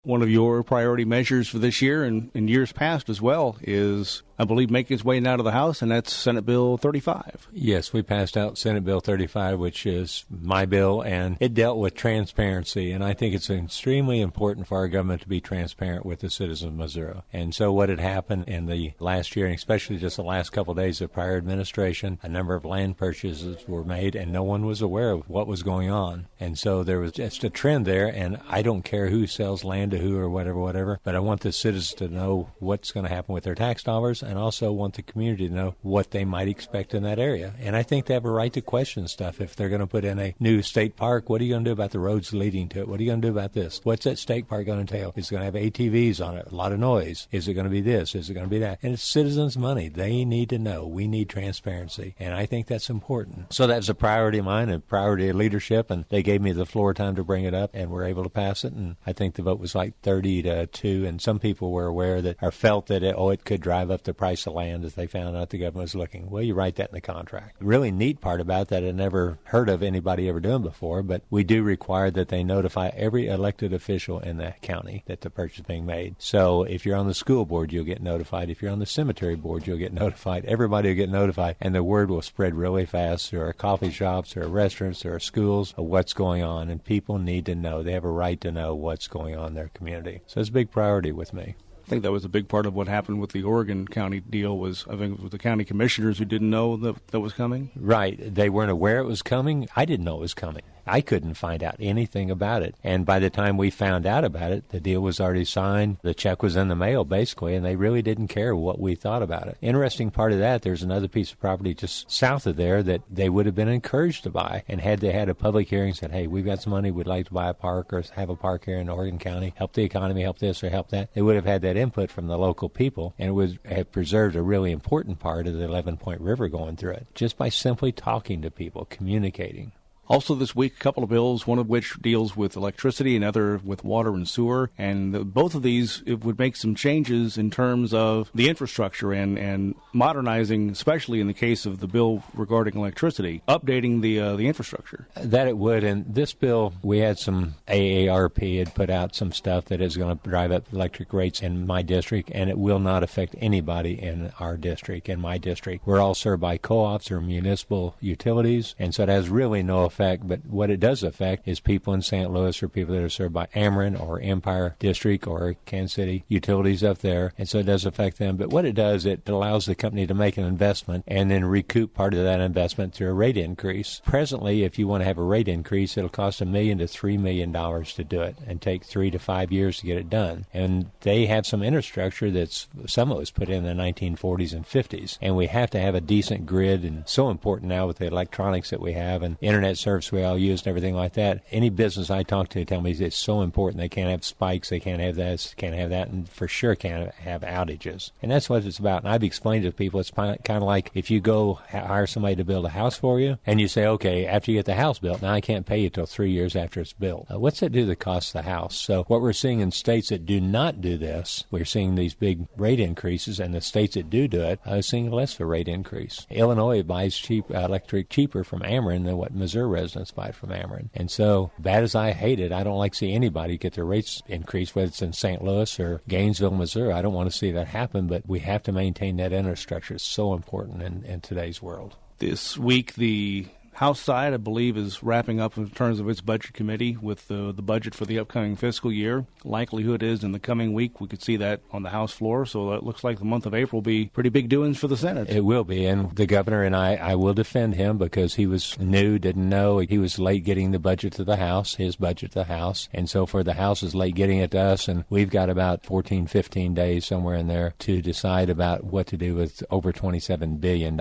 One of your priority measures for this year and in years past as well is, I believe, making its way out of the House, and that's Senate Bill 35. Yes, we passed out Senate Bill 35, which is my bill, and it dealt with transparency, and I think it's extremely important for our government to be transparent with the citizens of Missouri. And so what had happened in the last year, and especially just the last couple of days of prior administration, a number of land purchases were made, and no one was aware of what was going on. And so there was just a trend there, and I don't care who sells land to who or whatever, but I want the citizens to know what's going to happen with their tax dollars, and also want the community to know what they might expect in that area. And I think they have a right to question stuff. If they're going to put in a new state park, what are you going to do about the roads leading to it? What are you going to do about this? What's that state park going to entail? Is it going to have ATVs on it? A lot of noise. Is it going to be this? Is it going to be that? And it's citizens' money. They need to know. We need transparency, and I think that's important. So that's a priority of mine, a priority of leadership, and they gave me the floor time to bring it up, and we're able to pass it, and I think the vote was like 30-2, and some people were aware that, or felt that it could drive up the price of land as they found out the government was looking. Well, you write that in the contract. The really neat part about that, I never heard of anybody ever doing before, but we do require that they notify every elected official in the county that the purchase is being made. So if you're on the school board, you'll get notified. If you're on the cemetery board, you'll get notified. Everybody will get notified, and the word will spread really fast. There are coffee shops, there are restaurants, there are schools of what's going on, and people need to know. They have a right to know what's going on in their community. So it's a big priority with me. I think that was a big part of what happened with the Oregon County deal was, I think it was the county commissioners who didn't know that was coming. Right. They weren't aware it was coming. I didn't know it was coming. I couldn't find out anything about it. And by the time we found out about it, the deal was already signed. The check was in the mail, basically, and they really didn't care what we thought about it. Interesting part of that, there's another piece of property just south of there that they would have been encouraged to buy. And had they had a public hearing, said, hey, we've got some money, we'd like to buy a park or have a park here in Oregon County, help the economy, help this or help that, they would have had that input from the local people, and it would have preserved a really important part of the 11-point river going through it, just by simply talking to people, communicating. Also this week, a couple of bills, one of which deals with electricity and other with water and sewer. And both of these, it would make some changes in terms of the infrastructure and modernizing, especially in the case of the bill regarding electricity, updating the infrastructure. That it would. And this bill, we had some AARP had put out some stuff that is going to drive up electric rates in my district, and it will not affect anybody in our district, in my district. We're all served by co-ops or municipal utilities, and so it has really no effect. But what it does affect is people in St. Louis or people that are served by Ameren or Empire District or Kansas City utilities up there, and so it does affect them. But what it does, it allows the company to make an investment and then recoup part of that investment through a rate increase. Presently, if you want to have a rate increase, it'll cost $1 million to $3 million to do it and take 3 to 5 years to get it done. And they have some infrastructure that's, some of it was put in the 1940s and 50s, and we have to have a decent grid, and so important now with the electronics that we have and internet service we all use and everything like that. Any business I talk to tell me it's so important. They can't have spikes, they can't have this, can't have that, and for sure can't have outages. And that's what it's about. And I've explained to people, it's kind of like if you go hire somebody to build a house for you, and you say, okay, after you get the house built, now I can't pay you till 3 years after it's built. What's that do to the cost of the house? So what we're seeing in states that do not do this, we're seeing these big rate increases, and the states that do it are seeing less of a rate increase. Illinois buys electric cheaper from Ameren than what Missouri residents buy from Ameren. And so, bad as I hate it, I don't like to see anybody get their rates increased, whether it's in St. Louis or Gainesville, Missouri. I don't want to see that happen, but we have to maintain that infrastructure. It's so important in today's world. This week, the House side, I believe, is wrapping up in terms of its budget committee with the budget for the upcoming fiscal year. Likelihood is in the coming week we could see that on the House floor, so it looks like the month of April will be pretty big doings for the Senate. It will be, and the governor and I will defend him because he was new, didn't know. He was late getting the budget to the House, his budget to the House, and so for the House is late getting it to us, and we've got about 14, 15 days somewhere in there to decide about what to do with over $27 billion.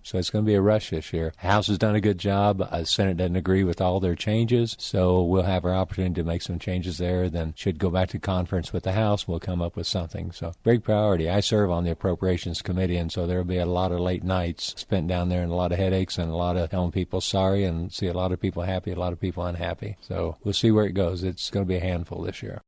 So it's going to be a rush this year. The House has done a good job. The Senate doesn't agree with all their changes, so we'll have our opportunity to make some changes there. Then should go back to conference with the House, we'll come up with something. So big priority. I serve on the Appropriations Committee, and so there'll be a lot of late nights spent down there and a lot of headaches and a lot of telling people sorry and see a lot of people happy, a lot of people unhappy. So we'll see where it goes. It's going to be a handful this year.